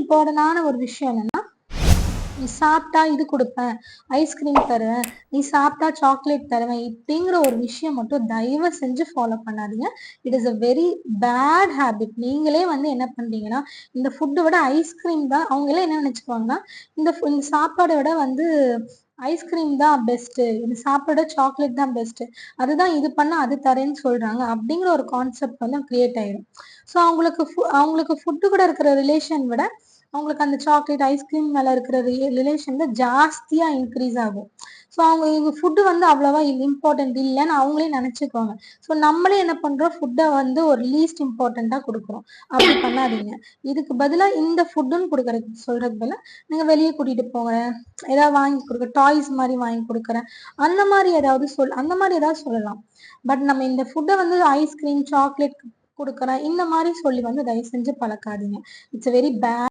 இம்பார்ட்டன்டான ஒரு விஷயம் என்னன்னா, நீ சாப்பிட்டா இது குடுப்பேன், ஐஸ்கிரீம் தருவேன், நீ சாப்பிட்டா சாக்லேட் தருவேன், இப்படிங்கிற ஒரு விஷயம் மட்டும் தயவு செஞ்சு ஃபாலோ பண்ணாதீங்க. It is a very bad habit. நீங்களே வந்து என்ன பண்றீங்கன்னா, இந்த ஃபுட்ட விட ஐஸ்கிரீம் தான் அவங்களே என்ன நினைச்சுக்குவாங்கன்னா, இந்த சாப்பாட விட வந்து ஐஸ்கிரீம் தான் பெஸ்ட்டு. இந்த சாப்பாட சாக்லேட் தான் பெஸ்ட்டு. அதுதான் இது பண்ணா அது தரேன்னு சொல்றாங்க. அப்படிங்கிற ஒரு கான்செப்ட் வந்து கிரியேட் ஆயிடும். ஸோ அவங்களுக்கு ஃபுட்டு கூட இருக்கிற ரிலேஷன் விட அவங்களுக்கு அந்த சாக்லேட், ஐஸ்கிரீம் மேல இருக்கிற ரிலேஷன் தான் ஜாஸ்தியா இன்க்ரீஸ் ஆகும். ஸோ அவங்க ஃபுட்டு வந்து அவ்வளவா இம்பார்ட்டன்ட் இல்லன்னு அவங்களே நெனச்சுக்குவாங்க. ஸோ நம்மளே என்ன பண்றோம், ஃபுட்ட வந்து ஒரு லீஸ்ட் இம்பார்ட்டன்ட்டா குடுக்குறோம். அப்படி பண்ணாதீங்க. இதுக்கு பதிலா இந்த ஃபுட்டுன்னு சொல்றதுக்கு பதிலா, நீங்க வெளிய கூட்டிட்டு போறேன், ஏதாவது வாங்கி குடுக்குறேன், டாய்ஸ் மாரி வாங்கி குடுக்குறேன். அந்த மாரி ஏதாவது சொல்லலாம். பட் நம்ம இந்த ஃபுட்ட வந்து ஐஸ்கிரீம், சாக்லேட் குடுக்குறேன், இந்த மாரி சொல்லி வந்து தயவு செஞ்சு பழக்காதீங்க. It's very bad